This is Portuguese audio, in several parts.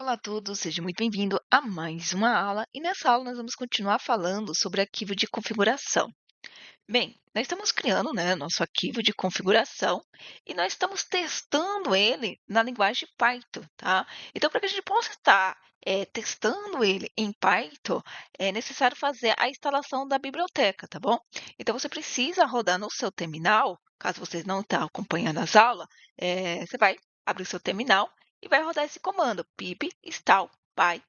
Olá a todos, seja muito bem-vindo a mais uma aula. E nessa aula nós vamos continuar falando sobre arquivo de configuração. Bem, nós estamos criando, nosso arquivo de configuração e nós estamos testando ele na linguagem Python, tá? Então, para que a gente possa estar testando ele em Python, é necessário fazer a instalação da biblioteca, tá bom? Então, você precisa rodar no seu terminal, caso você não está acompanhando as aulas, você vai abrir o seu terminal e vai rodar esse comando, pip install py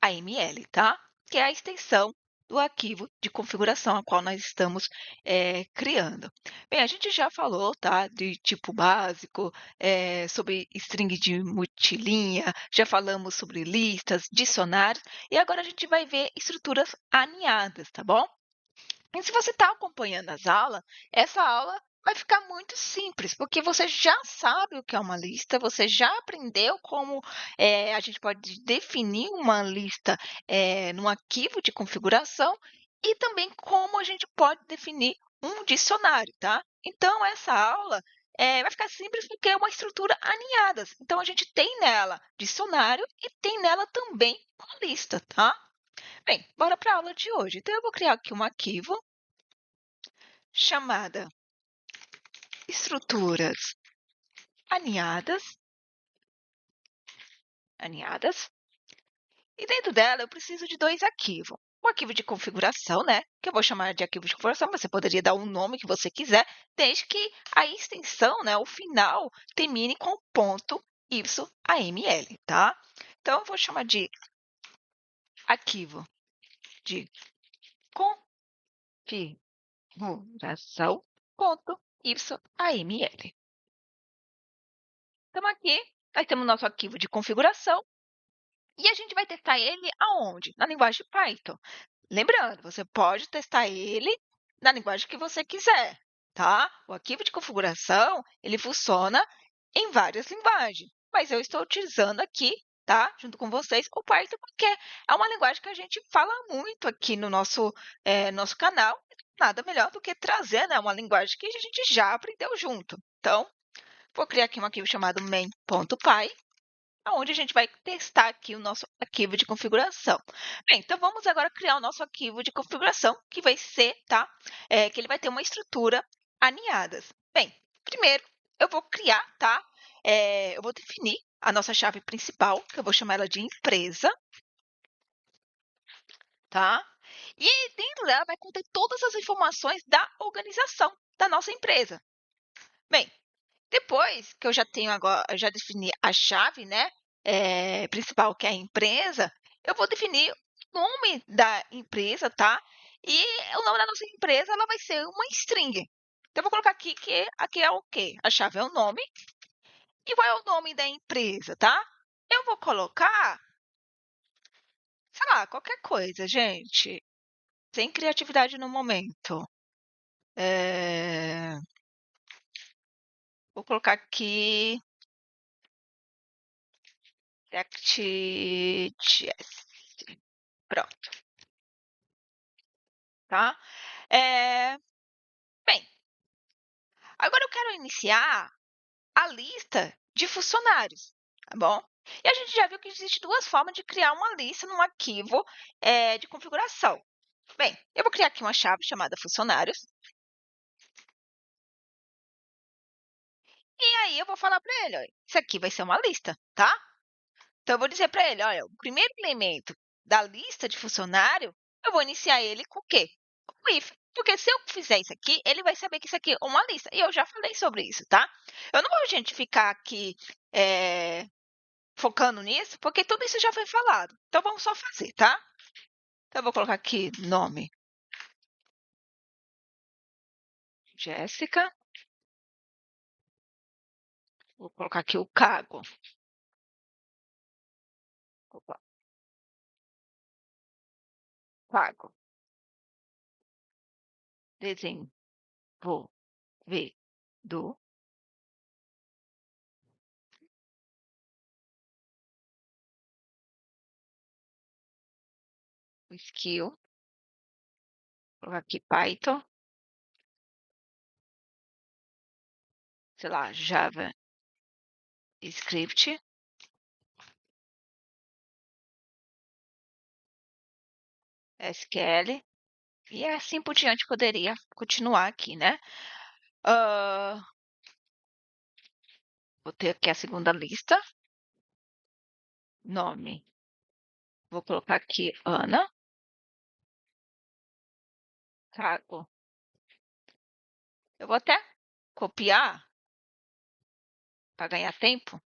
AML, tá? Que é a extensão do arquivo de configuração a qual nós estamos criando. Bem, a gente já falou, tá, de tipo básico, sobre string de multilinha, já falamos sobre listas, dicionários, e agora a gente vai ver estruturas aninhadas, tá bom? E se você está acompanhando as aulas, essa aula vai ficar muito simples, porque você já sabe o que é uma lista, você já aprendeu como a gente pode definir uma lista num arquivo de configuração e também como a gente pode definir um dicionário, tá? Então, essa aula vai ficar simples porque é uma estrutura aninhada. Então, a gente tem nela dicionário e tem nela também uma lista, tá? Bem, bora para a aula de hoje. Então, eu vou criar aqui um arquivo chamada estruturas aninhadas, aninhadas, e dentro dela eu preciso de dois arquivos. O arquivo de configuração, que eu vou chamar de arquivo de configuração, você poderia dar o nome que você quiser, desde que a extensão, o final, termine com ponto .yaml, tá? Então, eu vou chamar de arquivo de configuração, ponto .yaml. Então, aqui, nós temos nosso arquivo de configuração e a gente vai testar ele aonde? Na linguagem Python. Lembrando, você pode testar ele na linguagem que você quiser, tá? O arquivo de configuração, ele funciona em várias linguagens, mas eu estou utilizando aqui, tá? Junto com vocês, o Python, porque é uma linguagem que a gente fala muito aqui no nosso canal. Nada melhor do que trazer, uma linguagem que a gente já aprendeu junto. Então, vou criar aqui um arquivo chamado main.py, onde a gente vai testar aqui o nosso arquivo de configuração. Bem, então vamos agora criar o nosso arquivo de configuração, que vai ser, tá? Que ele vai ter uma estrutura aninhadas. Bem, primeiro eu vou criar, tá? Eu vou definir a nossa chave principal, que eu vou chamar ela de empresa, tá? E dentro dela vai conter todas as informações da organização da nossa empresa. Bem, depois que eu já tenho agora, eu já defini a chave, principal, que é a empresa, eu vou definir o nome da empresa, tá? E o nome da nossa empresa, ela vai ser uma string. Então, eu vou colocar aqui que aqui é o quê? A chave é o nome. E qual é o nome da empresa, tá? Eu vou colocar, sei lá, qualquer coisa, gente. Sem criatividade no momento. Vou colocar aqui React.js. Pronto, tá? Bem, agora eu quero iniciar a lista de funcionários, tá bom? E a gente já viu que existe duas formas de criar uma lista num arquivo de configuração. Bem, eu vou criar aqui uma chave chamada funcionários. E aí eu vou falar para ele, olha, isso aqui vai ser uma lista, tá? Então eu vou dizer para ele, olha, o primeiro elemento da lista de funcionário, eu vou iniciar ele com o quê? Com o if. Porque se eu fizer isso aqui, ele vai saber que isso aqui é uma lista. E eu já falei sobre isso, tá? Eu não vou, gente, ficar aqui focando nisso, porque tudo isso já foi falado. Então, vamos só fazer, tá? Então, eu vou colocar aqui nome Jéssica. Vou colocar aqui o cargo. Opa, cargo. Desenvolvedor. O skill. Vou colocar aqui Python. Sei lá, Java Script. SQL, e assim por diante poderia continuar aqui, né? Ah, vou ter aqui a segunda lista. Nome. Vou colocar aqui Ana. Cargo. Eu vou até copiar para ganhar tempo.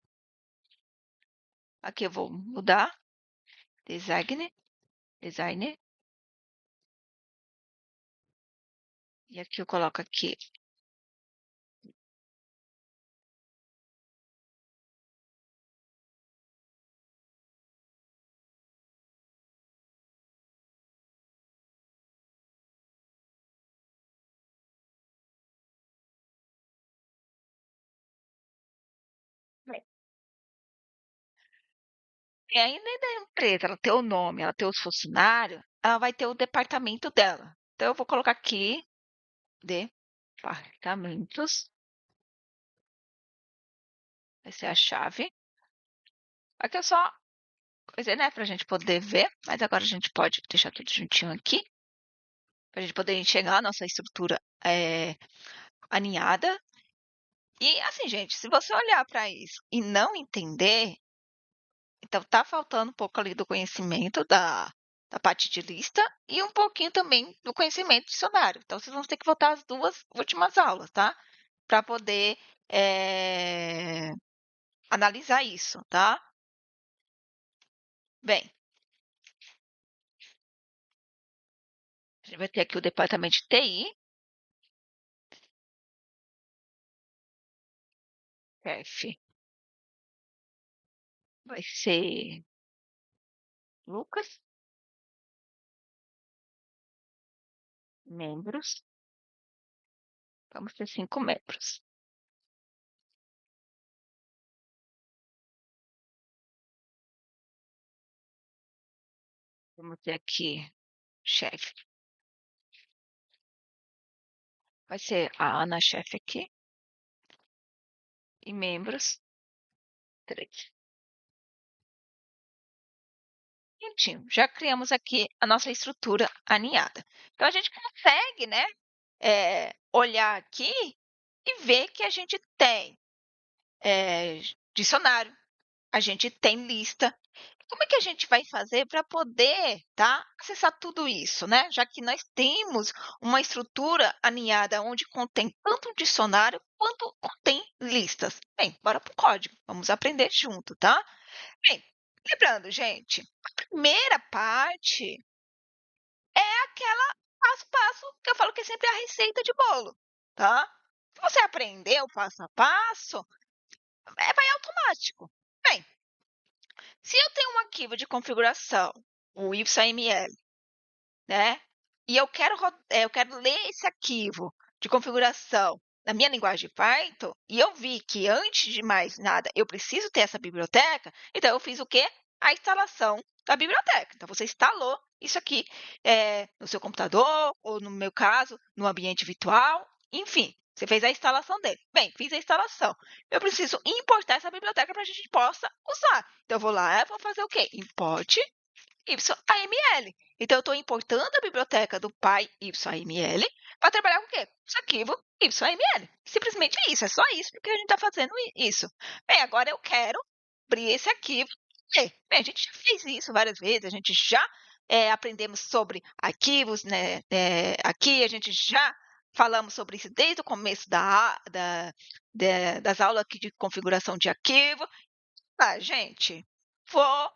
Aqui eu vou mudar. Designer. E aqui eu coloco aqui. E aí, dentro da empresa, ela tem o nome, ela tem os funcionários, ela vai ter o departamento dela. Então, eu vou colocar aqui, departamentos, vai ser a chave. Aqui é só coisa, né, para a gente poder ver, mas agora a gente pode deixar tudo juntinho aqui, para a gente poder enxergar a nossa estrutura alinhada. E assim, gente, se você olhar para isso e não entender, então tá faltando um pouco ali do conhecimento da parte de lista e um pouquinho também do conhecimento de dicionário. Então vocês vão ter que voltar às duas últimas aulas, tá? Para poder analisar isso, tá? Bem, a gente vai ter aqui o departamento de TI, chefe vai ser Lucas, membros, vamos ter 5 membros. Vamos ter aqui chefe, vai ser a Ana chefe aqui, e membros, 3. Prontinho, já criamos aqui a nossa estrutura aninhada. Então, a gente consegue, né, olhar aqui e ver que a gente tem dicionário, a gente tem lista. Como é que a gente vai fazer para poder, tá, acessar tudo isso, né? Já que nós temos uma estrutura aninhada onde contém tanto um dicionário quanto contém listas. Bem, bora para o código, vamos aprender junto, tá? Bem, lembrando, gente, a primeira parte é aquela passo a passo que eu falo que é sempre a receita de bolo, tá? Se você aprender o passo a passo, vai automático. Bem, se eu tenho um arquivo de configuração, o YML, né? E eu quero ler esse arquivo de configuração na minha linguagem Python, e eu vi que antes de mais nada eu preciso ter essa biblioteca, então eu fiz o quê? A instalação da biblioteca. Então você instalou isso aqui no seu computador, ou no meu caso, no ambiente virtual, enfim, você fez a instalação dele. Bem, fiz a instalação. Eu preciso importar essa biblioteca para a gente possa usar. Então eu vou lá, vou fazer o quê? Import YAML. Então, eu estou importando a biblioteca do PyYAML para trabalhar com o quê? Esse arquivo YAML. Simplesmente isso, é só isso que a gente está fazendo isso. Bem, agora eu quero abrir esse arquivo. Bem, a gente já fez isso várias vezes, a gente já aprendemos sobre arquivos, né? Aqui a gente já falamos sobre isso desde o começo das aulas aqui de configuração de arquivo. Tá, gente, vou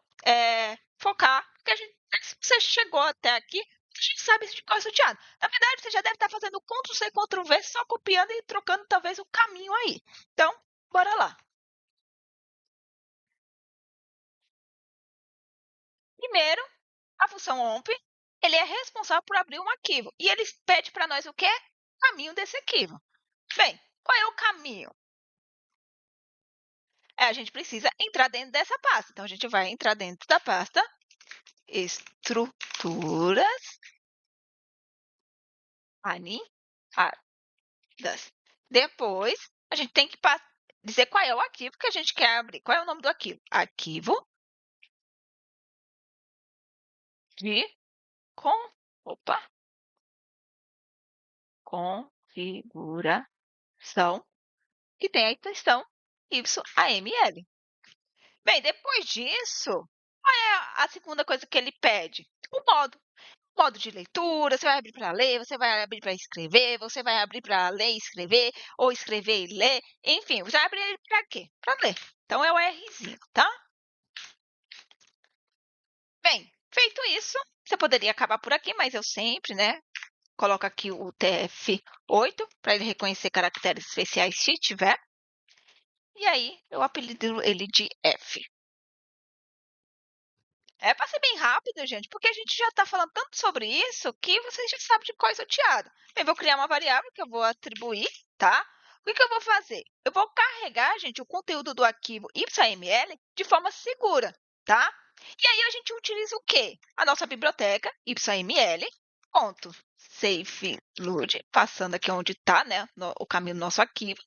focar, porque se você chegou até aqui, a gente sabe de qual é sorteado. Na verdade, você já deve estar fazendo Ctrl+C, Ctrl+V, só copiando e trocando talvez o caminho aí. Então, bora lá. Primeiro, a função omp, ele é responsável por abrir um arquivo. E ele pede para nós o quê? Caminho desse arquivo. Bem, qual é o caminho? A gente precisa entrar dentro dessa pasta. Então, a gente vai entrar dentro da pasta estruturas aninhadas. Depois, a gente tem que dizer qual é o arquivo que a gente quer abrir. Qual é o nome do arquivo? Arquivo de com, opa, configuração, que tem a extensão YAML. Bem, depois disso, qual é a segunda coisa que ele pede? O modo. Modo de leitura, você vai abrir para ler, você vai abrir para escrever, você vai abrir para ler e escrever, ou escrever e ler, enfim, você vai abrir ele para quê? Para ler. Então é o Rzinho, tá? Bem, feito isso, você poderia acabar por aqui, mas eu sempre, né, coloco aqui o TF8 para ele reconhecer caracteres especiais se tiver. E aí eu apelido ele de F. É para ser bem rápido, gente, porque a gente já está falando tanto sobre isso que vocês já sabem de qual é sorteado. Eu vou criar uma variável que eu vou atribuir, tá? O que, que eu vou fazer? Eu vou carregar, gente, o conteúdo do arquivo YAML de forma segura, tá? E aí a gente utiliza o quê? A nossa biblioteca YAML, ponto, saveload, passando aqui onde está, né, o caminho do nosso arquivo,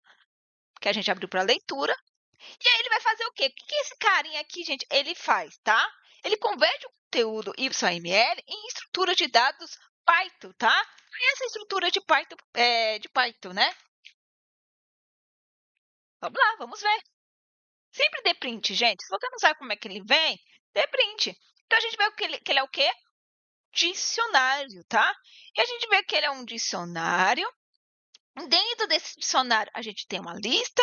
que a gente abriu para leitura. E aí ele vai fazer o quê? O que que esse carinha aqui, gente, ele faz, tá? Ele converte o conteúdo YML em estrutura de dados Python, tá? E essa estrutura de Python, né? Vamos lá, vamos ver. Sempre dê print, gente. Se você não sabe como é que ele vem, dê print. Então a gente vê que ele é o quê? Dicionário, tá? E a gente vê que ele é um dicionário. Dentro desse dicionário, a gente tem uma lista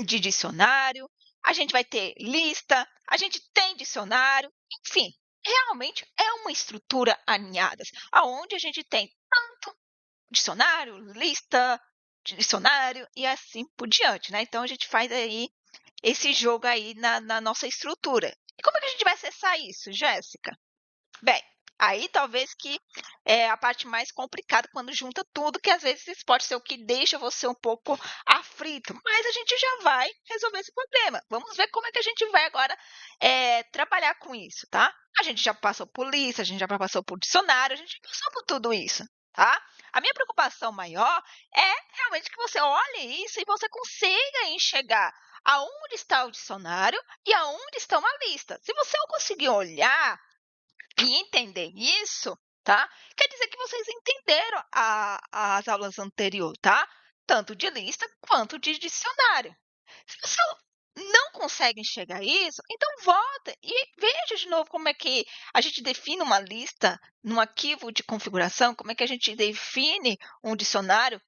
de dicionário, a gente vai ter lista, a gente tem dicionário, enfim, realmente é uma estrutura alinhada, aonde a gente tem tanto dicionário, lista, dicionário e assim por diante, né? Então a gente faz aí esse jogo aí na nossa estrutura. E como é que a gente vai acessar isso, Jéssica? Bem, aí talvez que é a parte mais complicada quando junta tudo, que às vezes pode ser o que deixa você um pouco aflito, mas a gente já vai resolver esse problema. Vamos ver como é que a gente vai agora trabalhar com isso, tá? A gente já passou por lista, a gente já passou por dicionário, a gente já passou por tudo isso, tá? A minha preocupação maior é realmente que você olhe isso e você consiga enxergar aonde está o dicionário e aonde está uma lista. Se você não conseguir olhar e entender isso, tá? Quer dizer que vocês entenderam as aulas anteriores, tá? Tanto de lista quanto de dicionário. Se você não consegue enxergar isso, então volta e veja de novo como é que a gente define uma lista num arquivo de configuração, como é que a gente define um dicionário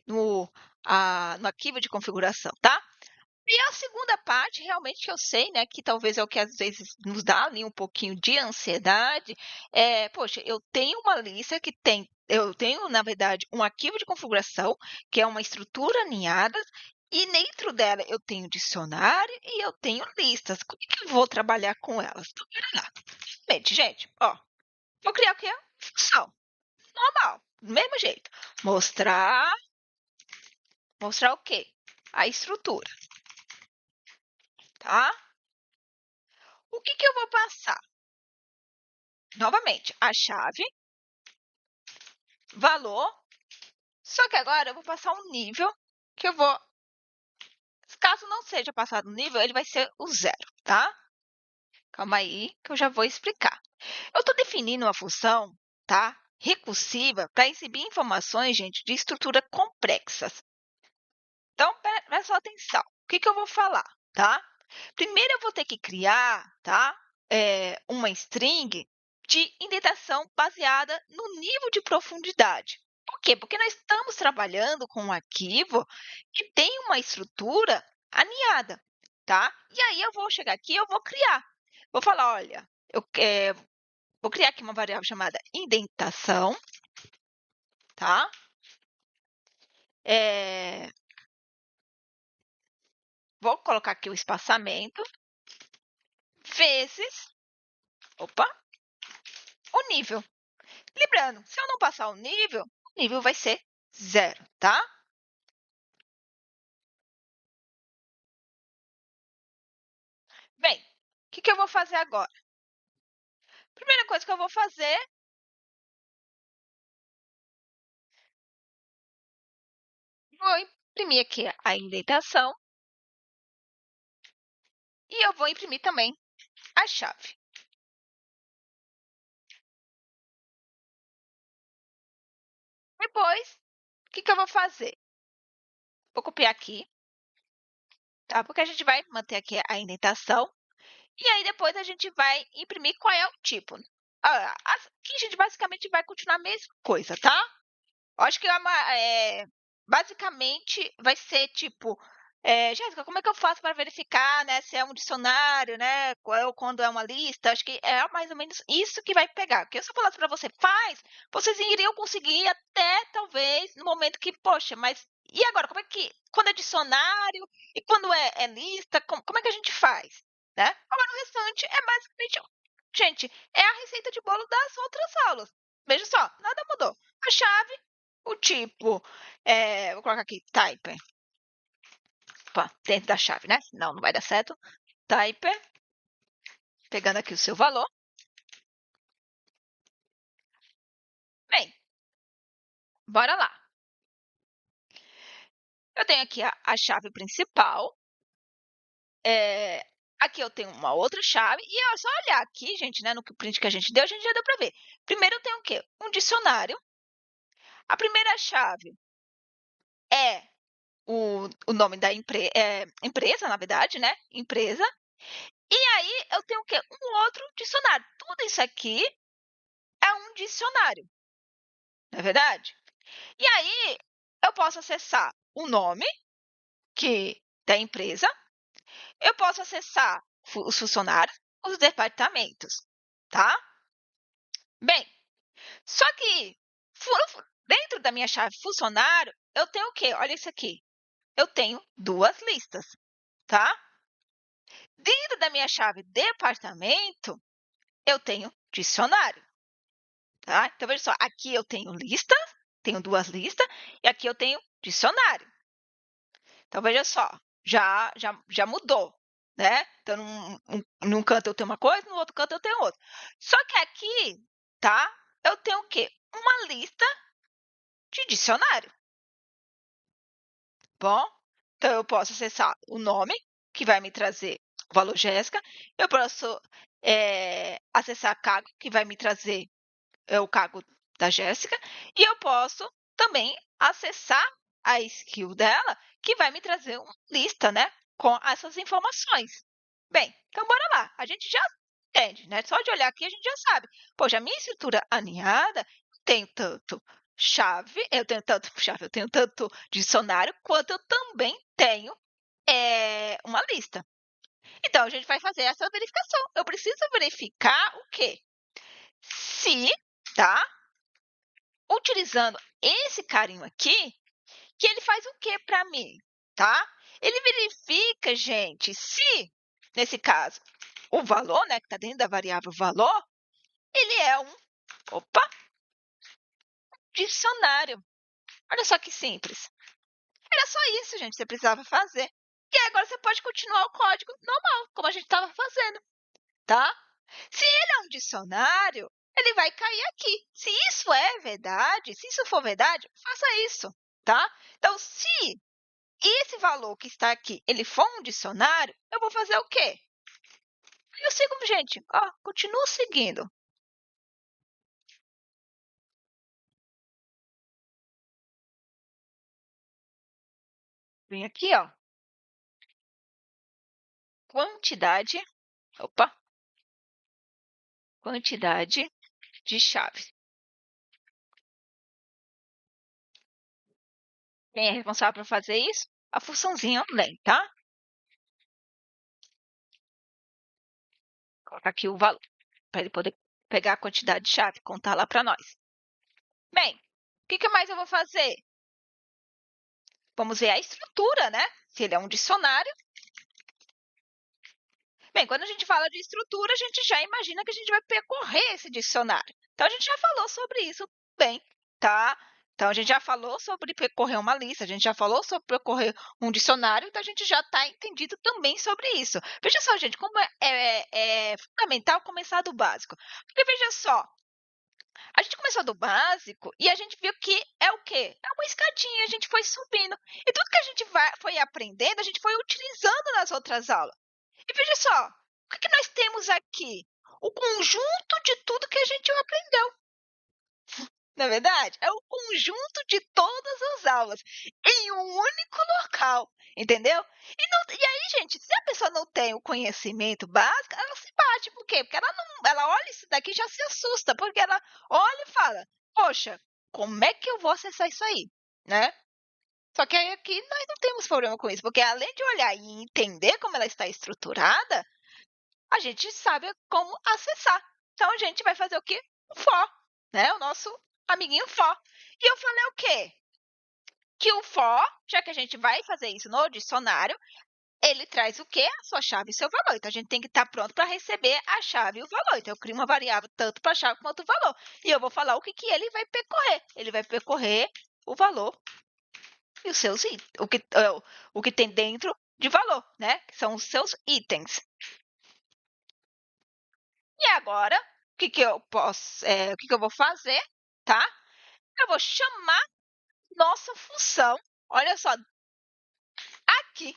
no arquivo de configuração, tá? E a segunda parte, realmente, que eu sei, né, que talvez é o que às vezes nos dá ali um pouquinho de ansiedade, poxa, eu tenho uma lista que eu tenho, na verdade, um arquivo de configuração, que é uma estrutura alinhada, e dentro dela eu tenho dicionário e eu tenho listas. Como é que eu vou trabalhar com elas? Então, pera lá. Gente, ó, vou criar o quê? Função. Normal, do mesmo jeito. Mostrar o quê? A estrutura, tá? O que que eu vou passar? Novamente, a chave, valor, só que agora eu vou passar um nível que eu vou, caso não seja passado o nível, ele vai ser o zero, tá? Calma aí, que eu já vou explicar. Eu estou definindo uma função, tá? Recursiva para exibir informações, gente, de estrutura complexas. Então, presta atenção. O que que eu vou falar, tá? Primeiro eu vou ter que criar, tá? Uma string de indentação baseada no nível de profundidade. Por quê? Porque nós estamos trabalhando com um arquivo que tem uma estrutura alinhada, tá? E aí eu vou chegar aqui, eu vou criar. Vou falar, olha, vou criar aqui uma variável chamada indentação, tá? É, vou colocar aqui o espaçamento vezes, opa, o nível. Lembrando, se eu não passar o nível vai ser zero, tá? Bem, o que que eu vou fazer agora? Primeira coisa que eu vou fazer, vou imprimir aqui a indentação e eu vou imprimir também a chave. depois, o que que eu vou fazer? Vou copiar aqui, tá? Porque a gente vai manter aqui a indentação. E aí depois a gente vai imprimir qual é o tipo. Aqui a gente basicamente vai continuar a mesma coisa, tá? Eu acho que basicamente vai ser tipo, Jéssica, como é que eu faço para verificar, né, se é um dicionário, né, ou quando é uma lista? Acho que é mais ou menos isso que vai pegar. Porque se eu falasse para você, faz, vocês iriam conseguir até talvez no momento que, poxa, mas e agora? Como é que, quando é dicionário e quando é lista, como é que a gente faz, né? Agora o restante é basicamente, gente, é a receita de bolo das outras aulas. Veja só, nada mudou. A chave, o tipo, vou colocar aqui, typer, opa, dentro da chave, né? Senão não vai dar certo. Typer, pegando aqui o seu valor. Bem, bora lá. Eu tenho aqui a chave principal. Aqui eu tenho uma outra chave. E é só olhar aqui, gente, né? No print que a gente já deu para ver. Primeiro eu tenho o quê? Um dicionário. A primeira chave é o nome da empresa, na verdade, né? Empresa. E aí eu tenho o quê? Um outro dicionário. Tudo isso aqui é um dicionário, não é verdade? E aí eu posso acessar o nome da empresa, eu posso acessar os funcionários, os departamentos, tá? Bem, só que dentro da minha chave funcionário, eu tenho o quê? Olha isso aqui. Eu tenho duas listas, tá? Dentro da minha chave departamento, eu tenho dicionário, tá? Então, veja só, aqui eu tenho listas, tenho duas listas, e aqui eu tenho dicionário. Então, veja só, já mudou, né? Então, num canto eu tenho uma coisa, no outro canto eu tenho outra. Só que aqui, tá? Eu tenho o quê? Uma lista de dicionário. Bom, então eu posso acessar o nome, que vai me trazer o valor Jéssica. Eu posso acessar cargo, que vai me trazer o cargo da Jéssica. E eu posso também acessar a skill dela, que vai me trazer uma lista, né, com essas informações. Bem, então bora lá. A gente já entende, né? Só de olhar aqui a gente já sabe. Poxa, a minha estrutura alinhada tem tanto chave, eu tenho tanto dicionário, quanto eu também tenho uma lista. Então, a gente vai fazer essa verificação. Eu preciso verificar o quê? Se, tá? Utilizando esse carinho aqui, que ele faz o quê para mim, tá? Ele verifica, gente, se, nesse caso, o valor, né, que está dentro da variável valor, ele é opa, dicionário. Olha só que simples. Era só isso, gente, que você precisava fazer. E agora você pode continuar o código normal, como a gente estava fazendo, tá? Se ele é um dicionário, ele vai cair aqui. Se isso é verdade, se isso for verdade, faça isso, tá? Então, se esse valor que está aqui, ele for um dicionário, eu vou fazer o quê? Eu sigo, gente, ó, continuo seguindo. Vem aqui, ó. Quantidade, opa, quantidade de chaves. Quem é responsável por fazer isso? A funçãozinha len, tá? Colocar aqui o valor, para ele poder pegar a quantidade de chave e contar lá para nós. Bem, o que mais eu vou fazer? Vamos ver a estrutura, né? Se ele é um dicionário. Bem, quando a gente fala de estrutura, a gente já imagina que a gente vai percorrer esse dicionário. Então, a gente já falou sobre isso bem, tá? Então, a gente já falou sobre percorrer uma lista, a gente já falou sobre percorrer um dicionário, então a gente já está entendido também sobre isso. Veja só, gente, como é fundamental começar do básico. Porque, veja só, a gente começou do básico e a gente viu que é o quê? É uma escadinha, a gente foi subindo. E tudo que a gente foi aprendendo, a gente foi utilizando nas outras aulas. E veja só, o que nós temos aqui? O conjunto de tudo que a gente aprendeu. Na verdade, é o conjunto de todas as aulas em um único local, entendeu? E aí, gente, se a pessoa não tem o conhecimento básico, ela se bate. Por quê? Porque ela não, ela olha isso daqui e já se assusta, porque ela olha e fala: "Poxa, como é que eu vou acessar isso aí?", né? Só que aí aqui nós não temos problema com isso, porque além de olhar e entender como ela está estruturada, a gente sabe como acessar. Então a gente vai fazer o quê? O for, né? O nosso amiguinho for. E eu falei o quê? Que o for, já que a gente vai fazer isso no dicionário, ele traz o quê? A sua chave e seu valor. Então a gente tem que estar pronto para receber a chave e o valor. Então eu crio uma variável tanto para a chave quanto o valor. E eu vou falar o que, que ele vai percorrer. Ele vai percorrer o valor e os seus itens, o que tem dentro de valor, né? Que são os seus itens. E agora, o que que eu vou fazer, tá? Eu vou chamar nossa função, olha só, aqui.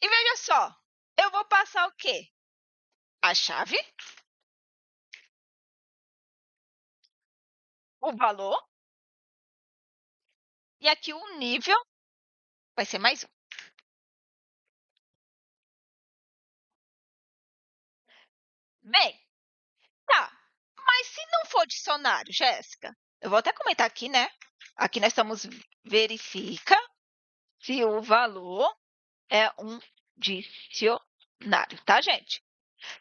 E veja só, eu vou passar o quê? A chave, o valor, e aqui o nível vai ser mais um. Bem, tá. Mas se não for dicionário, Jéssica, eu vou até comentar aqui, né? Aqui nós estamos verifica se o valor é um dicionário, tá, gente?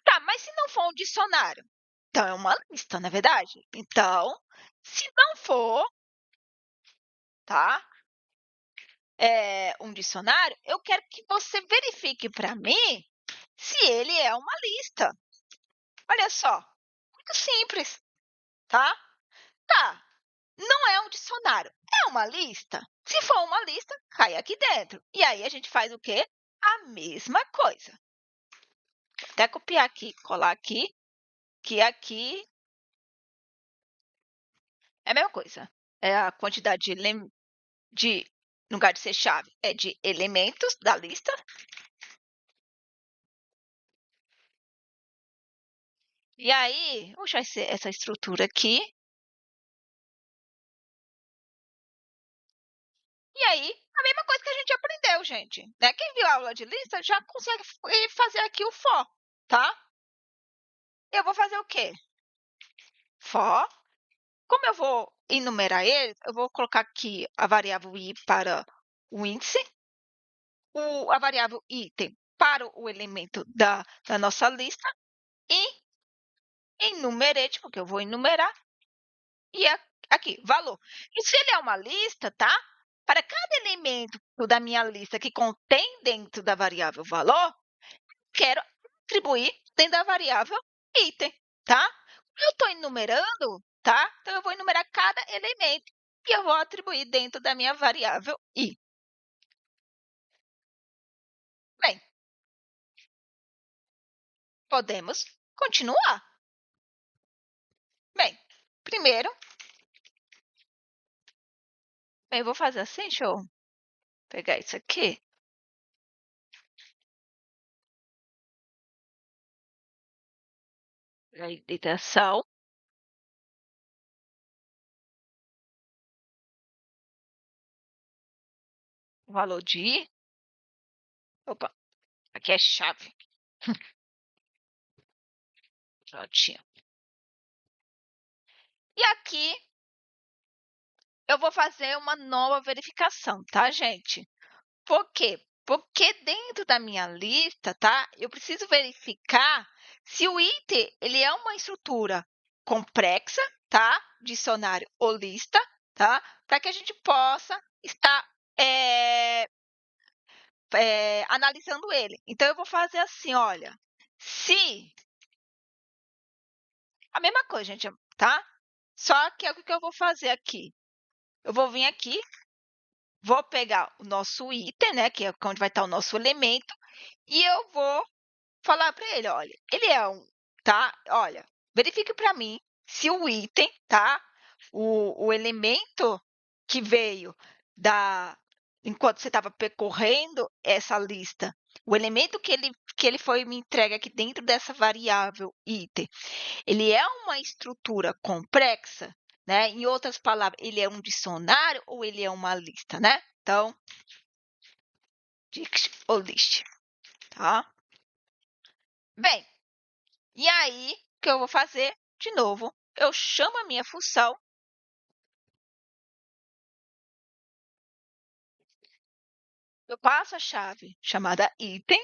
Tá, mas se não for um dicionário, então é uma lista, não é verdade? Então, se não for, tá? Um dicionário, eu quero que você verifique para mim se ele é uma lista. Olha só, muito simples, tá? Tá, não é um dicionário, é uma lista. Se for uma lista, cai aqui dentro. E aí a gente faz o quê? A mesma coisa. Vou até copiar aqui, colar aqui, que aqui é a mesma coisa. É a quantidade de no lugar de ser chave, é de elementos da lista. E aí, vou achar essa estrutura aqui. E aí, a mesma coisa que a gente aprendeu, gente. Né? Quem viu a aula de lista já consegue fazer aqui o for, tá? Eu vou fazer o quê? For. Como eu vou enumerar eles, eu vou colocar aqui a variável i para o índice, a variável item para o elemento da nossa lista e enumerate, porque eu vou enumerar, e aqui, valor. E se ele é uma lista, tá? Para cada elemento da minha lista que contém dentro da variável valor, quero atribuir dentro da variável item, tá? Eu estou enumerando, tá? Então, eu vou enumerar cada elemento que eu vou atribuir dentro da minha variável i. Bem, podemos continuar. Bem, primeiro, eu vou fazer assim, deixa eu pegar isso aqui. A iteração. O valor de i. Opa, aqui é chave. Prontinho. E aqui eu vou fazer uma nova verificação, tá, gente? Por quê? Porque dentro da minha lista, tá? Eu preciso verificar se o item ele é uma estrutura complexa, tá? Dicionário ou lista, tá? Para que a gente possa estar analisando ele. Então, eu vou fazer assim, olha. Se a mesma coisa, gente, tá? Só que é o que eu vou fazer aqui. Eu vou vir aqui, vou pegar o nosso item, né? Que é onde vai estar o nosso elemento, e eu vou falar para ele, olha, ele é um, tá? Olha, verifique para mim se o item, tá? O elemento que veio enquanto você estava percorrendo essa lista, o elemento que ele foi me entregue aqui dentro dessa variável item, ele é uma estrutura complexa, né? Em outras palavras, ele é um dicionário ou ele é uma lista, né? Então, dict ou list, tá? Bem, e aí, o que eu vou fazer? De novo, eu chamo a minha função, eu passo a chave chamada item,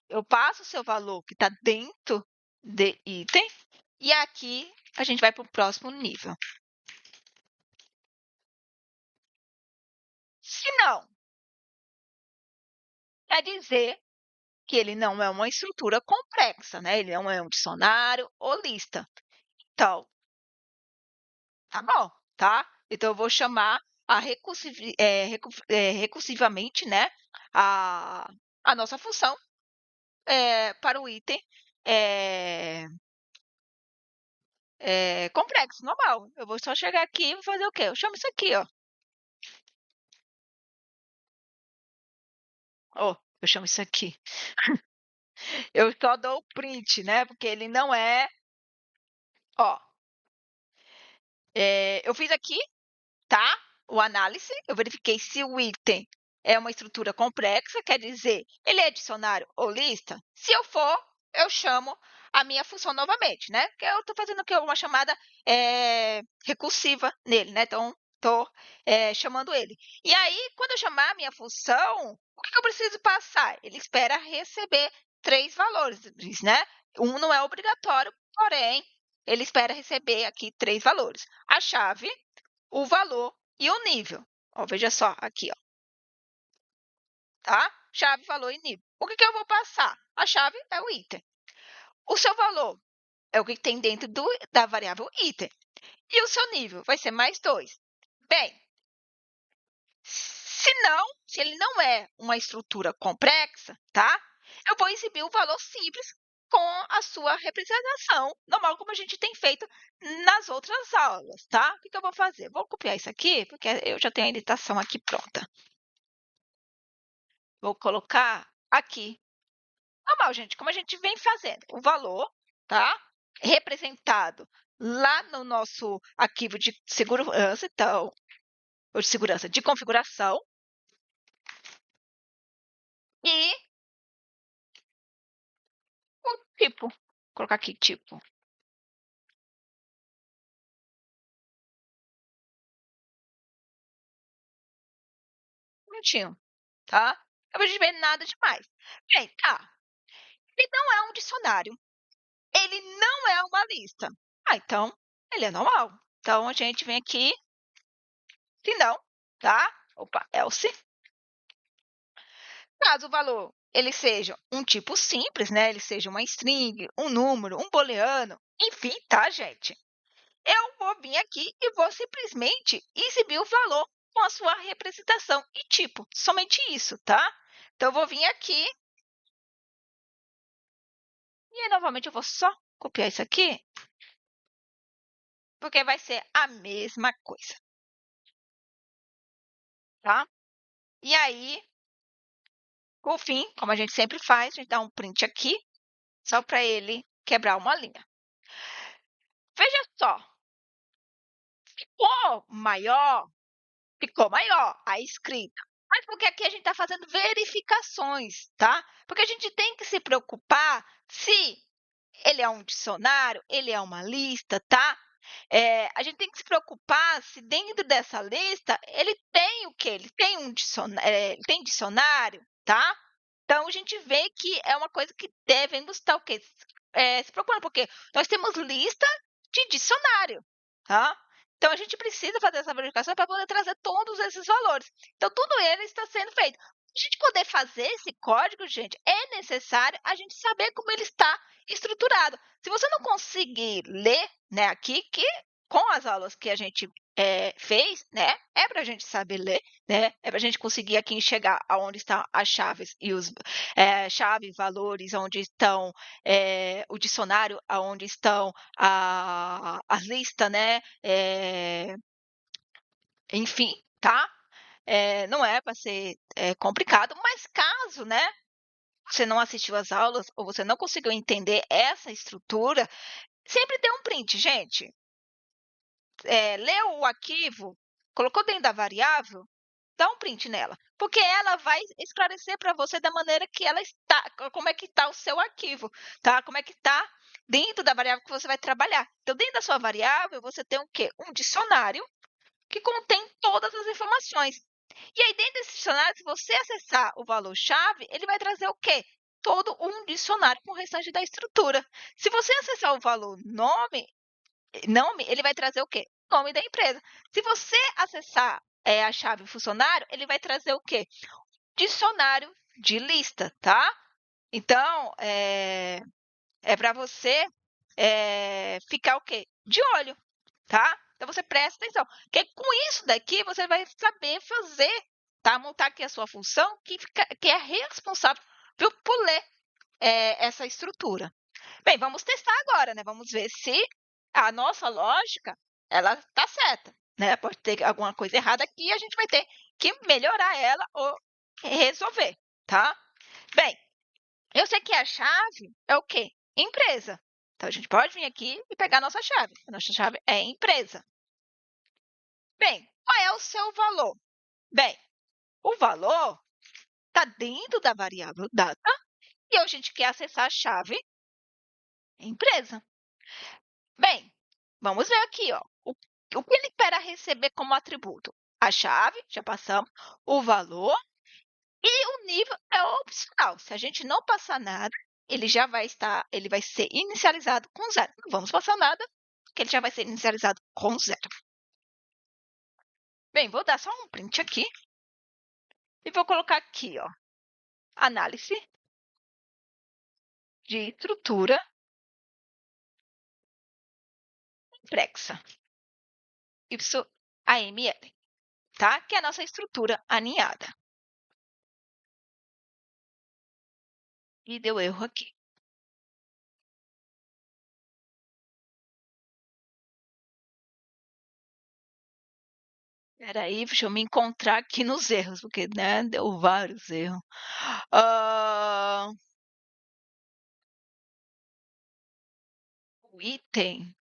eu passo o seu valor que está dentro de item, e aqui a gente vai para o próximo nível. Se não, quer dizer que ele não é uma estrutura complexa, né? Ele não é um dicionário ou lista. Então, tá bom, tá? Então, eu vou chamar recursivamente, né, a, a nossa função para o item é, complexo, normal. Eu vou só chegar aqui e vou fazer o quê? Eu chamo isso aqui, ó. Ó, eu chamo isso aqui. Eu só dou o print, né? Porque ele não é. Ó, eu fiz aqui, tá? O análise, eu verifiquei se o item é uma estrutura complexa, quer dizer, ele é dicionário ou lista. Se eu for, eu chamo a minha função novamente, né? Porque eu estou fazendo aqui uma chamada recursiva nele, né? Então, estou chamando ele. E aí, quando eu chamar a minha função, o que eu preciso passar? Ele espera receber 3 valores, né? Um não é obrigatório, porém, ele espera receber aqui 3 valores. A chave, o valor e o nível. Ó, veja só aqui, ó, tá? Chave, valor e nível. O que que eu vou passar? A chave é o item. O seu valor é o que tem dentro da variável item. E o seu nível vai ser mais 2. Bem, se ele não é uma estrutura complexa, tá? Eu vou exibir o valor simples com a sua representação, normal como a gente tem feito nas outras aulas, tá? O que que eu vou fazer? Vou copiar isso aqui, porque eu já tenho a editação aqui pronta. Vou colocar aqui. Normal, gente, como a gente vem fazendo. O valor, tá? Representado lá no nosso arquivo de segurança, então, ou de segurança de configuração. E o tipo. Vou colocar aqui, tipo. Bonitinho, tá? Eu vou ver nada demais. Bem, tá. Ele não é um dicionário. Ele não é uma lista. Ah, então, ele é normal. Então, a gente vem aqui, se não, tá? Opa, else. Caso o valor ele seja um tipo simples, né? Ele seja uma string, um número, um booleano, enfim, tá, gente? Eu vou vir aqui e vou simplesmente exibir o valor com a sua representação e tipo, somente isso, tá? Então, eu vou vir aqui e aí, novamente eu vou só copiar isso aqui, porque vai ser a mesma coisa, tá? E aí, por fim, como a gente sempre faz, a gente dá um print aqui, só para ele quebrar uma linha. Veja só, ficou maior a escrita. Mas porque aqui a gente está fazendo verificações, tá? Porque a gente tem que se preocupar se ele é um dicionário, ele é uma lista, tá? A gente tem que se preocupar se dentro dessa lista ele tem o quê? Ele tem ele tem dicionário, tá? Então a gente vê que é uma coisa que devemos estar o quê? Se preocupando, porque nós temos lista de dicionário, tá? Então a gente precisa fazer essa verificação para poder trazer todos esses valores. Então tudo ele está sendo feito. Para a gente poder fazer esse código, gente, é necessário a gente saber como ele está estruturado. Se você não conseguir ler, né, aqui, que com as aulas que a gente fez, né, é para a gente saber ler, né, é para a gente conseguir aqui enxergar aonde estão as chaves e os chaves, valores, onde estão o dicionário, aonde estão as listas, né, enfim, tá? Não é para ser complicado, mas caso, né, você não assistiu às aulas ou você não conseguiu entender essa estrutura, sempre dê um print, gente. leu o arquivo, colocou dentro da variável, dá um print nela, porque ela vai esclarecer para você da maneira que ela está, como é que está o seu arquivo, tá? Como é que está dentro da variável que você vai trabalhar. Então, dentro da sua variável, você tem o quê? Um dicionário que contém todas as informações. E aí, dentro desse dicionário, se você acessar o valor-chave, ele vai trazer o quê? Todo um dicionário com o restante da estrutura. Se você acessar o valor nome, ele vai trazer o quê? Nome da empresa. Se você acessar a chave funcionário, ele vai trazer o quê? Dicionário de lista, tá? Então, para você ficar o quê? De olho, tá? Então, você presta atenção. Porque com isso daqui, você vai saber fazer, tá? Montar aqui a sua função que é responsável por ler essa estrutura. Bem, vamos testar agora, né? Vamos ver se a nossa lógica ela está certa, né? Pode ter alguma coisa errada aqui e a gente vai ter que melhorar ela ou resolver, tá? Bem, eu sei que a chave é o quê? Empresa. Então, a gente pode vir aqui e pegar a nossa chave. A nossa chave é empresa. Bem, qual é o seu valor? Bem, o valor está dentro da variável data e a gente quer acessar a chave empresa. Bem, vamos ver aqui, ó. O que ele espera receber como atributo? A chave, já passamos, o valor e o nível é opcional. Se a gente não passar nada, ele vai ser inicializado com zero. Não vamos passar nada, porque ele já vai ser inicializado com zero. Bem, vou dar só um print aqui e vou colocar aqui, ó, análise de estrutura complexa, YAML, tá? Que é a nossa estrutura aninhada. E deu erro aqui. Espera aí, deixa eu me encontrar aqui nos erros, porque, né, deu vários erros. Ah, o item.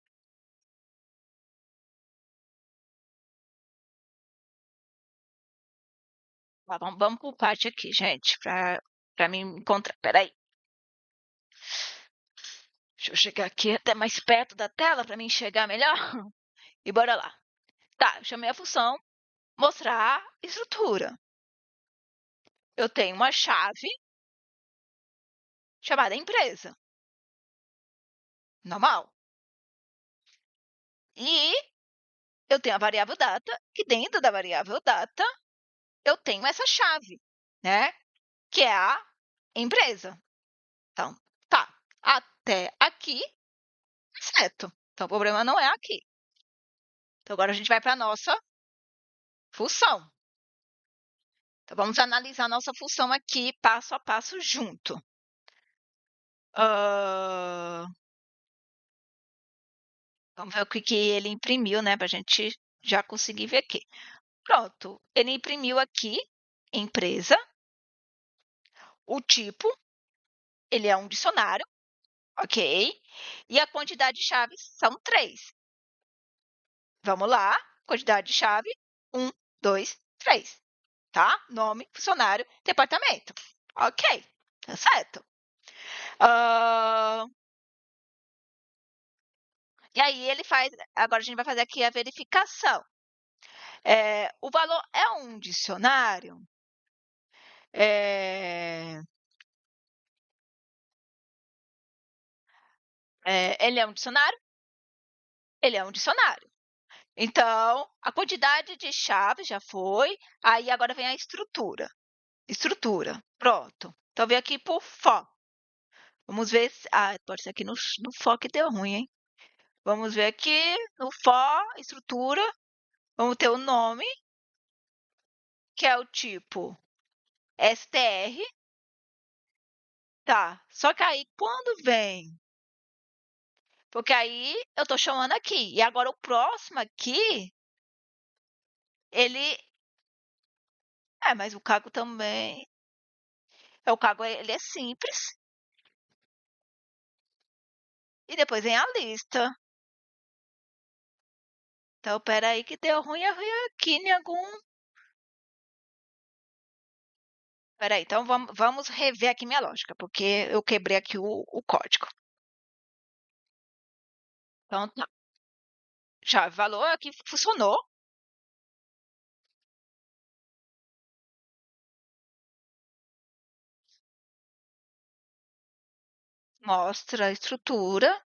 Tá, vamos por parte aqui, gente, para me encontrar. Espera aí. Deixa eu chegar aqui até mais perto da tela para me enxergar melhor. E bora lá. Tá, eu chamei a função mostrar estrutura. Eu tenho uma chave chamada empresa. Normal. E eu tenho a variável data, que dentro da variável data eu tenho essa chave, né? Que é a empresa. Então, tá. Até aqui, certo. Então, o problema não é aqui. Então, agora a gente vai para a nossa função. Então, vamos analisar a nossa função aqui, passo a passo, junto. Vamos ver o que ele imprimiu, né? Para a gente já conseguir ver aqui. Pronto, ele imprimiu aqui, empresa. O tipo, ele é um dicionário, ok? E a quantidade de chaves são 3. Vamos lá, quantidade de chave, 1, 2, 3. Tá? Nome, funcionário, departamento. Ok, tá certo. E aí ele faz, agora a gente vai fazer aqui a verificação. O valor é um dicionário? Ele é um dicionário? Ele é um dicionário. Então, a quantidade de chaves já foi, aí agora vem a estrutura. Estrutura, pronto. Então, vem aqui por for. Vamos ver se... Ah, pode ser aqui no for que deu ruim, hein? Vamos ver aqui no for, estrutura. Vamos ter o nome, que é o tipo str. Tá, só que aí quando vem... Porque aí eu estou chamando aqui. E agora o próximo aqui, ele... mas o cargo também... O cargo, ele é simples. E depois vem a lista. Então, peraí que deu ruim aqui em algum... Peraí, então vamos rever aqui minha lógica, porque eu quebrei aqui o código. Então, tá. Chave valor aqui funcionou. Mostra a estrutura.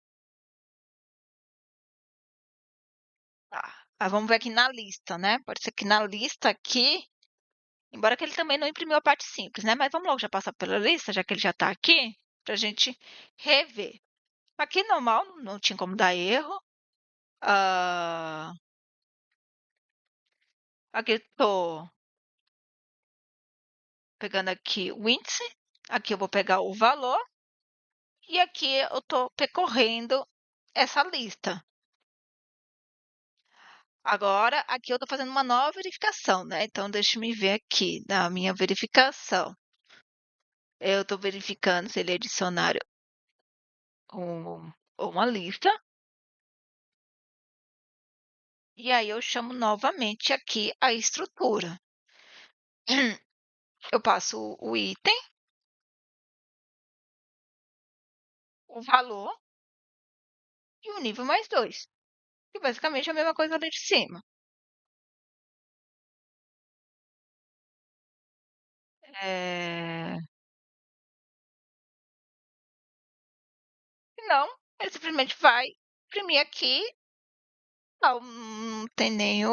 Tá. Aí vamos ver aqui na lista, né? Pode ser que na lista aqui, embora que ele também não imprimiu a parte simples, né? Mas vamos logo já passar pela lista, já que ele já está aqui, para a gente rever. Aqui normal, não tinha como dar erro. Ah, aqui estou pegando aqui o índice. Aqui eu vou pegar o valor. E aqui eu estou percorrendo essa lista. Agora, aqui eu estou fazendo uma nova verificação, né? Então, deixa-me ver aqui na minha verificação. Eu estou verificando se ele é dicionário ou uma lista. E aí eu chamo novamente aqui a estrutura. Eu passo o item, o valor e o nível mais 2. Que basicamente é a mesma coisa ali de cima. É... Não, ele simplesmente vai imprimir aqui. Não tem nem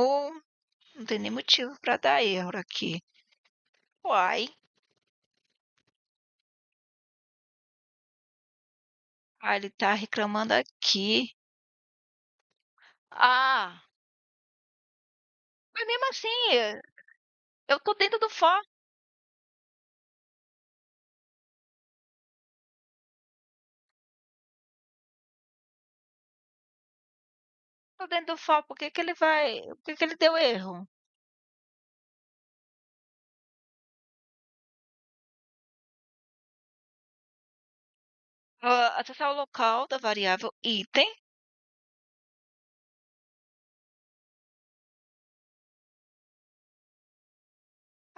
motivo para dar erro aqui. Uai. Ah, ele tá reclamando aqui. Ah, mas mesmo assim, eu tô dentro do for. Tô dentro do for. Por que que ele vai... Por que que ele deu erro? Acessar o local da variável item.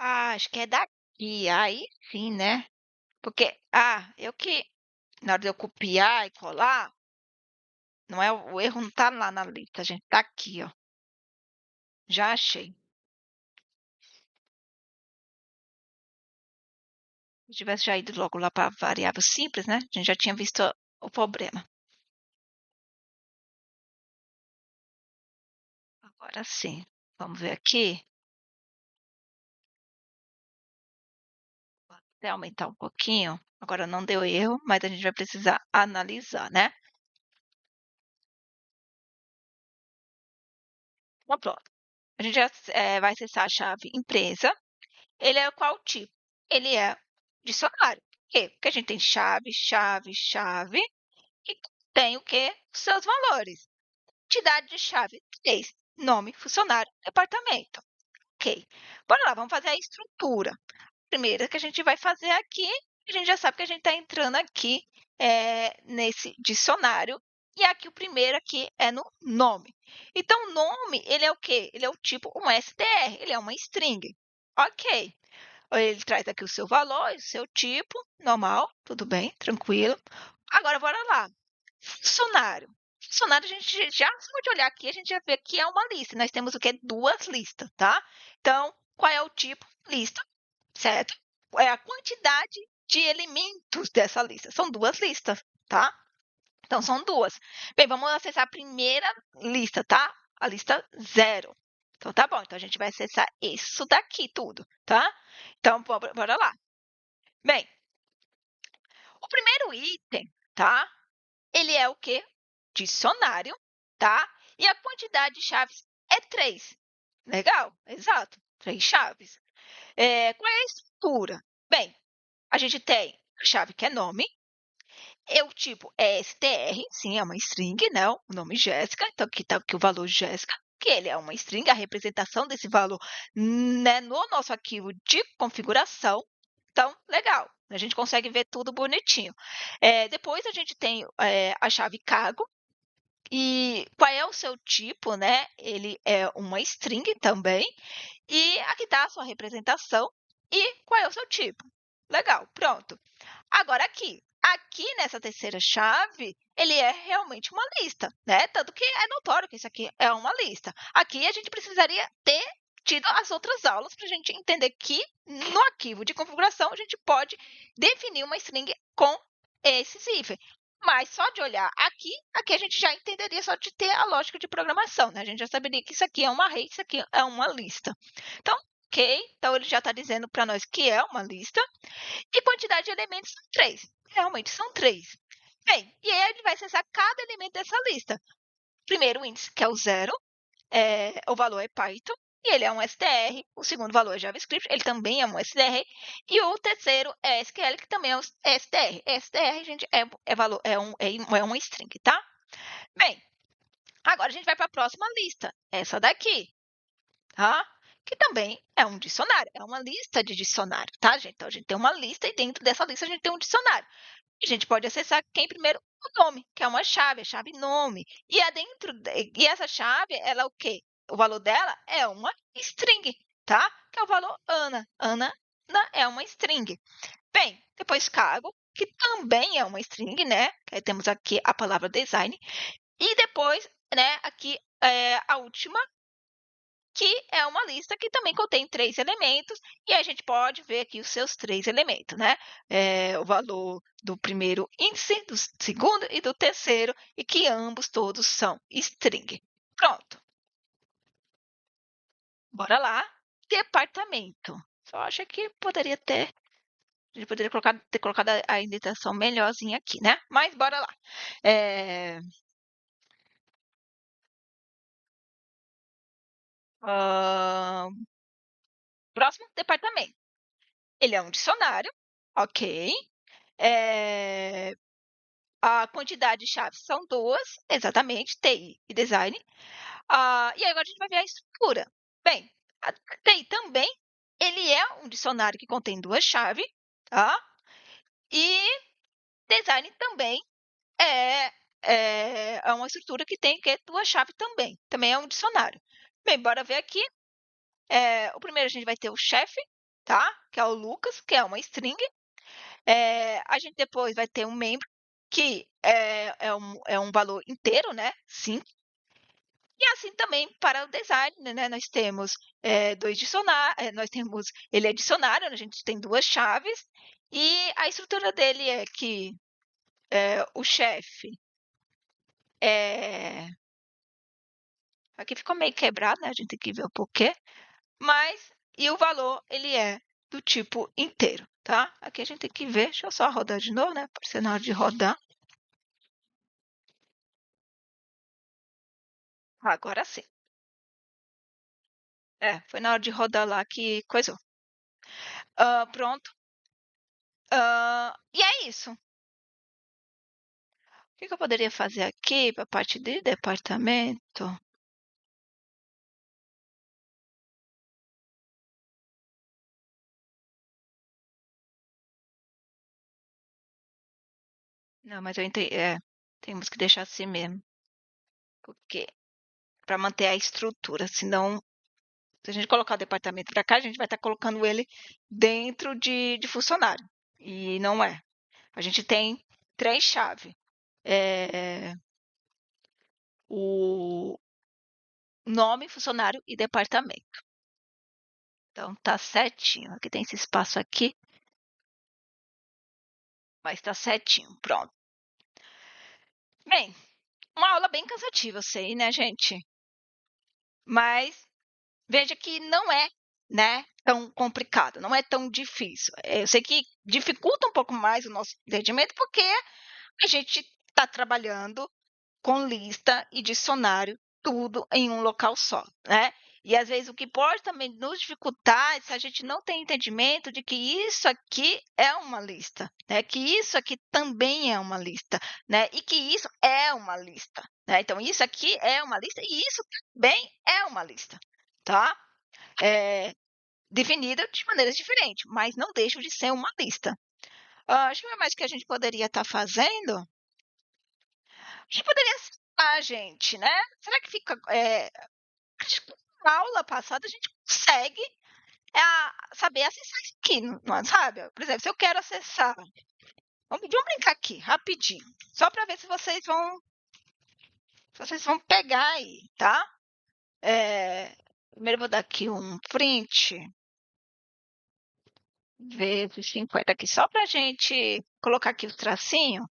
Ah, acho que é daqui. Aí sim, né? Porque, eu que, na hora de eu copiar e colar, não é o erro não tá lá na lista, gente. Tá aqui, ó. Já achei. Se eu tivesse já ido logo lá para variável simples, né? A gente já tinha visto o problema. Agora sim. Vamos ver aqui. Vou até aumentar um pouquinho. Agora não deu erro, mas a gente vai precisar analisar, né? Então, pronto. A gente já vai acessar a chave empresa. Ele é qual tipo? Ele é dicionário. Por quê? Porque a gente tem chave, chave, chave e tem o quê? Os seus valores. Entidade de chave 3. Nome, funcionário, departamento. Ok. Bora lá, vamos fazer a estrutura. Primeira que a gente vai fazer aqui, a gente já sabe que a gente está entrando aqui nesse dicionário. E aqui o primeiro aqui é no nome. Então, o nome, ele é o quê? Ele é o tipo um STR, ele é uma string. Ok. Ele traz aqui o seu valor, o seu tipo, normal, tudo bem, tranquilo. Agora, bora lá. Funcionário. Funcionário, a gente já, só de olhar aqui, a gente já vê que é uma lista. Nós temos o quê? Duas listas, tá? Então, qual é o tipo? Lista, certo? É a quantidade de elementos dessa lista. São duas listas, tá? Então, são duas. Bem, vamos acessar a primeira lista, tá? A lista zero. Então, tá bom. Então, a gente vai acessar isso daqui tudo, tá? Então, bora lá. Bem, o primeiro item, tá? Ele é o quê? Dicionário, tá? E a quantidade de chaves é 3. Legal? Exato. 3 chaves. Qual é a estrutura? Bem, a gente tem a chave que é nome, o tipo é str, sim, é uma string, né? O nome Jéssica, então aqui está aqui o valor Jéssica, que ele é uma string, a representação desse valor, né, no nosso arquivo de configuração. Então, legal, a gente consegue ver tudo bonitinho. Depois a gente tem a chave cargo, E qual é o seu tipo, né? Ele é uma string também. E aqui está a sua representação e qual é o seu tipo. Legal, pronto. Agora aqui nessa terceira chave, ele é realmente uma lista, né? Tanto que é notório que isso aqui é uma lista. Aqui a gente precisaria ter tido as outras aulas para a gente entender que no arquivo de configuração a gente pode definir uma string com esses hífen. Mas só de olhar aqui a gente já entenderia só de ter a lógica de programação, né? A gente já saberia que isso aqui é um array, isso aqui é uma lista. Então, ok, então ele já está dizendo para nós que é uma lista. E quantidade de elementos são 3. Realmente são 3. Bem, e aí ele vai acessar cada elemento dessa lista. Primeiro, o índice, que é o 0, o valor é Python, e ele é um STR. O segundo valor é JavaScript, ele também é um STR. E o terceiro é SQL, que também é um STR. STR, gente, valor, é uma string, tá? Bem, agora a gente vai para a próxima lista, essa daqui, tá? Que também é um dicionário, é uma lista de dicionário, tá, gente? Então, a gente tem uma lista e dentro dessa lista a gente tem um dicionário. A gente pode acessar quem primeiro o nome, que é uma chave, a chave nome. E essa chave, ela é o quê? O valor dela é uma string, tá? Que é o valor Ana. Ana é uma string. Bem, depois cargo, que também é uma string, né? Aí temos aqui a palavra design. E depois, né, aqui a última, que é uma lista que também contém 3 elementos, e a gente pode ver aqui os seus 3 elementos, né? O valor do primeiro índice, do segundo e do terceiro, e que ambos todos são string. Pronto. Bora lá. Departamento. Só acho que poderia ter. A gente poderia ter colocado a indentação melhorzinha aqui, né? Mas bora lá. Próximo, departamento. Ele é um dicionário, ok. A quantidade de chaves são 2, exatamente, TI e design. E agora a gente vai ver a estrutura. Bem, a TI também, ele é um dicionário que contém 2 chaves, tá? E design também é uma estrutura que tem 2 chaves também. Também é um dicionário. Bem, bora ver aqui. O primeiro a gente vai ter o chefe, tá? Que é o Lucas, que é uma string. A gente depois vai ter um membro, que é um valor inteiro, né? Sim. E assim também para o design, né? Nós temos 2 dicionários, ele é dicionário, né, a gente tem 2 chaves, e a estrutura dele é que o chefe é... Aqui ficou meio quebrado, né? A gente tem que ver o porquê. E o valor, ele é do tipo inteiro, tá? Aqui a gente tem que ver, deixa eu só rodar de novo, né? Para ser na hora de rodar. Agora sim. Foi na hora de rodar lá que coisou. Pronto. E é isso. O que eu poderia fazer aqui para a parte de departamento? Não, mas eu entendi. Temos que deixar assim mesmo. Porque para manter a estrutura, senão, se a gente colocar o departamento para cá, a gente vai estar colocando ele dentro de funcionário. E não é. A gente tem 3 chaves. O nome, funcionário e departamento. Então, tá certinho. Aqui tem esse espaço aqui, mas tá certinho. Pronto. Bem, uma aula bem cansativa, eu sei, né, gente? Mas veja que não é, né, tão complicado, não é tão difícil. Eu sei que dificulta um pouco mais o nosso entendimento, porque a gente está trabalhando com lista e dicionário, tudo em um local só, né? E às vezes o que pode também nos dificultar é se a gente não tem entendimento de que isso aqui é uma lista, né? Que isso aqui também é uma lista, né? E que isso é uma lista, né? Então isso aqui é uma lista e isso também é uma lista, tá? Definida de maneiras diferentes, mas não deixa de ser uma lista. Acho que é mais que a gente poderia estar fazendo. A gente poderia Ah, gente, né? Será que fica. Acho que na aula passada a gente consegue saber acessar isso aqui, não sabe? Por exemplo, se eu quero acessar. Vamos brincar aqui, rapidinho. Só para ver se vocês vão pegar aí, tá? Primeiro eu vou dar aqui um print vezes 50 aqui, só para a gente colocar aqui o tracinho,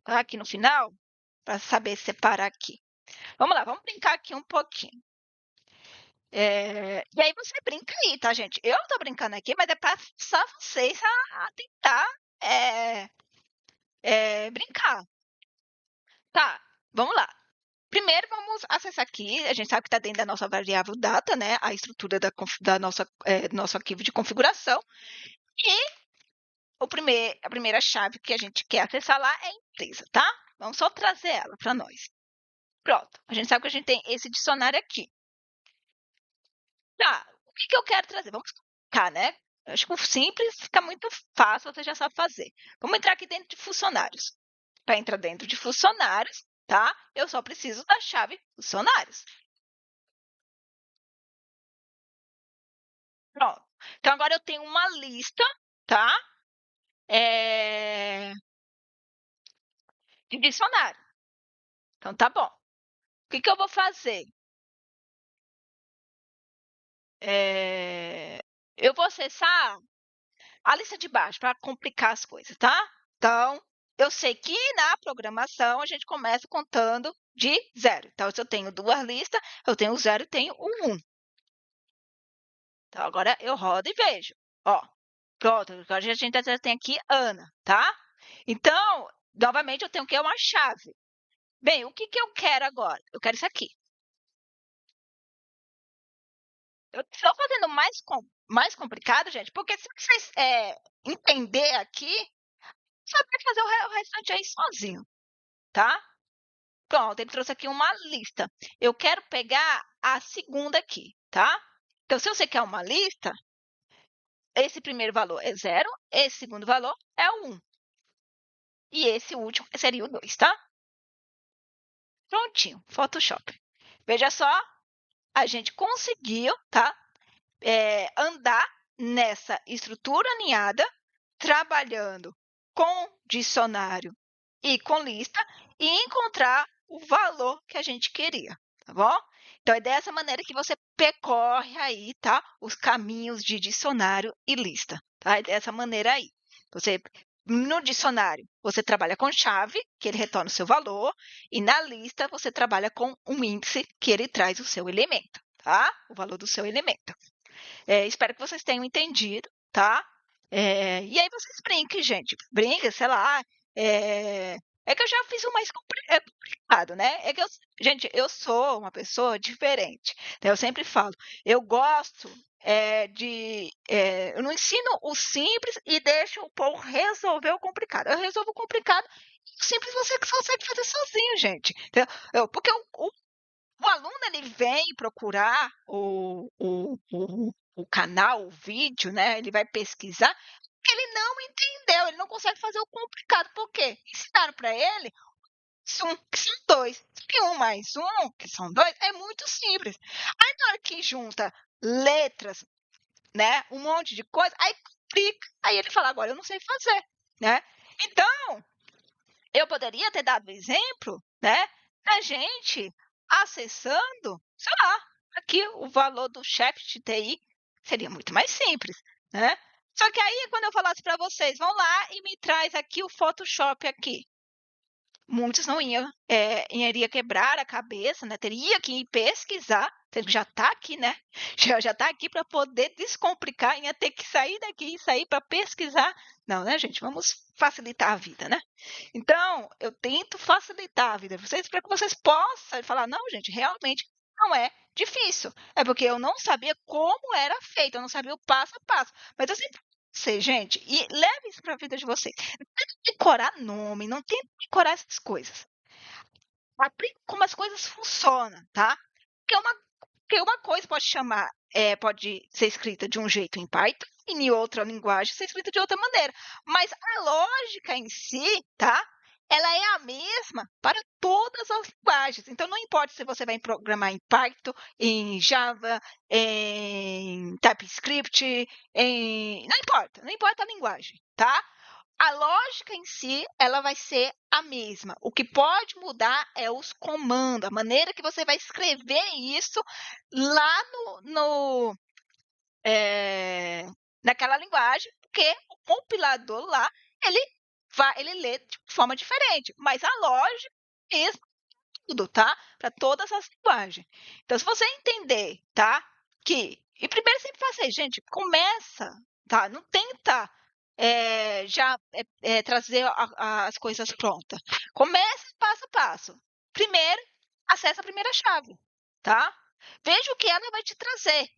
tá? Aqui no final, para saber separar aqui. Vamos lá, vamos brincar aqui um pouquinho. E aí você brinca aí, tá, gente? Eu tô brincando aqui, mas é para forçar vocês a tentar brincar. Tá, vamos lá. Primeiro, vamos acessar aqui. A gente sabe que está dentro da nossa variável data, né? A estrutura do nosso arquivo de configuração. E a primeira chave que a gente quer acessar lá é a empresa, tá? Vamos só trazer ela para nós. Pronto. A gente sabe que a gente tem esse dicionário aqui. Tá, o que eu quero trazer? Vamos clicar, né? Eu acho que o simples fica muito fácil, você já sabe fazer. Vamos entrar aqui dentro de funcionários. Para entrar dentro de funcionários, tá? Eu só preciso da chave funcionários. Pronto. Então, agora eu tenho uma lista, tá? De dicionário. Então, tá bom. O que eu vou fazer? Eu vou acessar a lista de baixo para complicar as coisas, tá? Então, eu sei que na programação a gente começa contando de 0. Então, se eu tenho duas listas, eu tenho o 0 e tenho o 1. Então, agora eu rodo e vejo. Ó, pronto, agora a gente já tem aqui Ana, tá? Então, novamente, eu tenho que uma chave. Bem, o que eu quero agora? Eu quero isso aqui. Eu estou fazendo mais complicado, gente, porque se vocês entender aqui, você vai fazer o restante aí sozinho, tá? Pronto, ele trouxe aqui uma lista. Eu quero pegar a segunda aqui, tá? Então, se você quer uma lista, esse primeiro valor é 0, esse segundo valor é o 1. E esse último seria o 2, tá? Prontinho, Photoshop. Veja só, a gente conseguiu, tá? Andar nessa estrutura aninhada, trabalhando com dicionário e com lista, e encontrar o valor que a gente queria, tá bom? Então, é dessa maneira que você percorre aí, tá? Os caminhos de dicionário e lista, tá? É dessa maneira aí. No dicionário, você trabalha com chave, que ele retorna o seu valor, e na lista, você trabalha com um índice, que ele traz o seu elemento, tá? O valor do seu elemento. Espero que vocês tenham entendido, tá? E aí vocês brinquem, gente. Brinquem, sei lá. Que eu já fiz o mais complicado, né? Gente, eu sou uma pessoa diferente. Então, eu sempre falo, eu gosto eu não ensino o simples e deixo o povo resolver o complicado. Eu resolvo o complicado e o simples você consegue fazer sozinho, gente. Entendeu? Porque o aluno ele vem procurar o canal, o vídeo, né? Ele vai pesquisar, porque ele não entendeu, ele não consegue fazer o complicado. Por quê? Ensinaram para ele que são dois. Que um mais um, que são dois, é muito simples. Aí na hora que junta letras, né? Um monte de coisa, aí complica. Aí ele fala, agora eu não sei fazer, né? Então, eu poderia ter dado exemplo, né? Da gente acessando, sei lá, aqui o valor do chefe de TI seria muito mais simples, né? Só que aí, quando eu falasse para vocês, vão lá e me traz aqui o Photoshop aqui. Muitos não iria quebrar a cabeça, né? Teria que ir pesquisar, já está aqui, né? Já está aqui para poder descomplicar, ia ter que sair daqui e sair para pesquisar. Não, né, gente? Vamos facilitar a vida, né? Então, eu tento facilitar a vida de vocês para que vocês possam falar, não, gente, realmente não é difícil. É porque eu não sabia como era feito, eu não sabia o passo a passo. Mas eu sempre sei, gente, e leve isso para a vida de vocês. Não tenta decorar nome, não tenta decorar essas coisas. Aplique como as coisas funcionam, tá? Porque uma coisa pode ser escrita de um jeito em Python e em outra linguagem ser escrita de outra maneira. Mas a lógica em si, tá? ela é a mesma para todas as linguagens. Então, não importa se você vai programar em Python, em Java, em TypeScript, não importa a linguagem, tá? A lógica em si, ela vai ser a mesma. O que pode mudar é os comandos, a maneira que você vai escrever isso lá naquela linguagem, porque o compilador lá, ele ele lê de forma diferente, mas a lógica é mesmo tudo, tá? Para todas as linguagens. Então, se você entender, tá? E primeiro sempre faça isso, gente, começa, tá? Não tenta trazer as coisas prontas. Comece passo a passo. Primeiro, acessa a primeira chave, tá? Veja o que ela vai te trazer.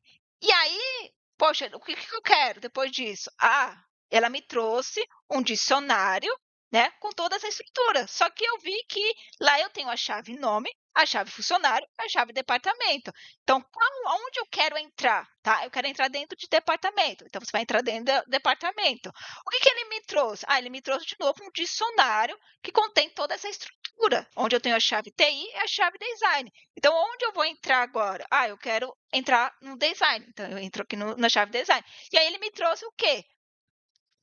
E aí, poxa, o que que eu quero depois disso? Ah, ela me trouxe um dicionário, né, com toda essa estrutura. Só que eu vi que lá eu tenho a chave nome, a chave funcionário, a chave departamento. Então, aonde eu quero entrar, tá? Eu quero entrar dentro de departamento. Então, você vai entrar dentro do departamento. O que que ele me trouxe? Ah, ele me trouxe de novo um dicionário que contém toda essa estrutura, onde eu tenho a chave TI e a chave design. Então, onde eu vou entrar agora? Ah, eu quero entrar no design. Então, eu entro aqui na chave design. E aí, ele me trouxe o quê?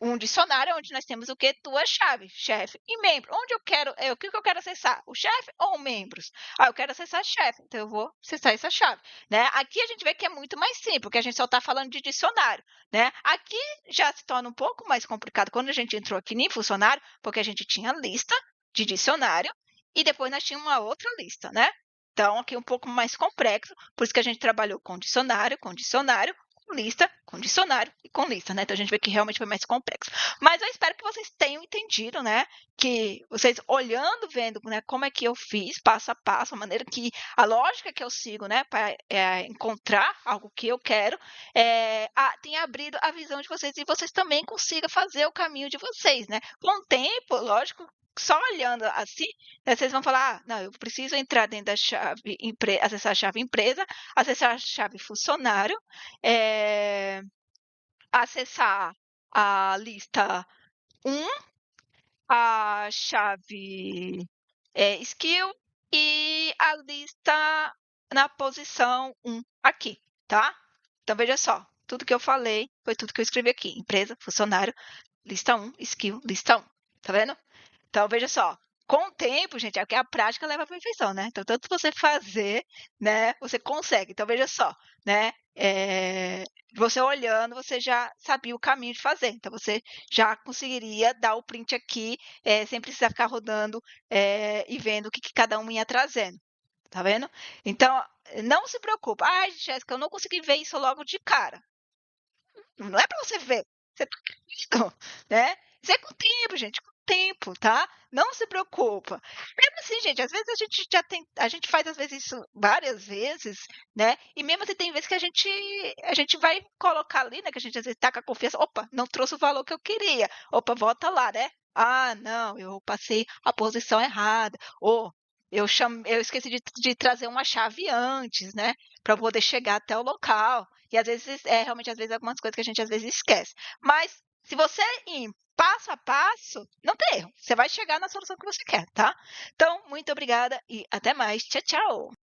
Um dicionário onde nós temos o quê? Duas chaves, chefe e membro. Onde eu quero, o que que eu quero acessar? O chefe ou membros? Ah, eu quero acessar chefe, então eu vou acessar essa chave, né? Aqui a gente vê que é muito mais simples, porque a gente só está falando de dicionário, né? Aqui já se torna um pouco mais complicado quando a gente entrou aqui em funcionário, porque a gente tinha lista de dicionário e depois nós tínhamos uma outra lista, né? Então, aqui é um pouco mais complexo, por isso que a gente trabalhou com dicionário, com lista, com dicionário e com lista, né? Então a gente vê que realmente foi mais complexo. Mas eu espero que vocês tenham entendido, né? Que vocês olhando, vendo, né, como é que eu fiz, passo a passo, a maneira que a lógica que eu sigo, né, para encontrar algo que eu quero, tenha abrido a visão de vocês e vocês também consigam fazer o caminho de vocês, né? Com o tempo, lógico, só olhando assim, né, vocês vão falar, ah, não, eu preciso entrar dentro da chave, acessar a chave empresa, acessar a chave funcionário, é, acessar a lista 1, a chave skill e a lista na posição 1 aqui, tá? Então, veja só, tudo que eu falei foi tudo que eu escrevi aqui. Empresa, funcionário, lista 1, skill, lista 1. Tá vendo? Então, veja só, com o tempo, gente, é que a prática leva à perfeição, né? Então, tanto você fazer, né, você consegue. Então, veja só, né? Você olhando, você já sabia o caminho de fazer. Então, você já conseguiria dar o print aqui, sem precisar ficar rodando e vendo o que, que cada um ia trazendo. Tá vendo? Então, não se preocupa. Ai, Jéssica, eu não consegui ver isso logo de cara. Não é para você ver. Você tá comigo, né? Isso é com o tempo, gente, com o tempo, tá? Não se preocupa. Mesmo assim, gente, às vezes a gente faz às vezes isso várias vezes, né? E mesmo assim tem vezes que a gente vai colocar ali, né, que a gente às vezes tá com a confiança, opa, não trouxe o valor que eu queria. Opa, volta lá, né? Ah, não, eu passei a posição errada. Ou eu esqueci de trazer uma chave antes, né? Para poder chegar até o local. E às vezes, realmente, às vezes, algumas coisas que a gente às vezes esquece. Mas se você ir passo a passo, não tem erro. Você vai chegar na solução que você quer, tá? Então, muito obrigada e até mais. Tchau, tchau!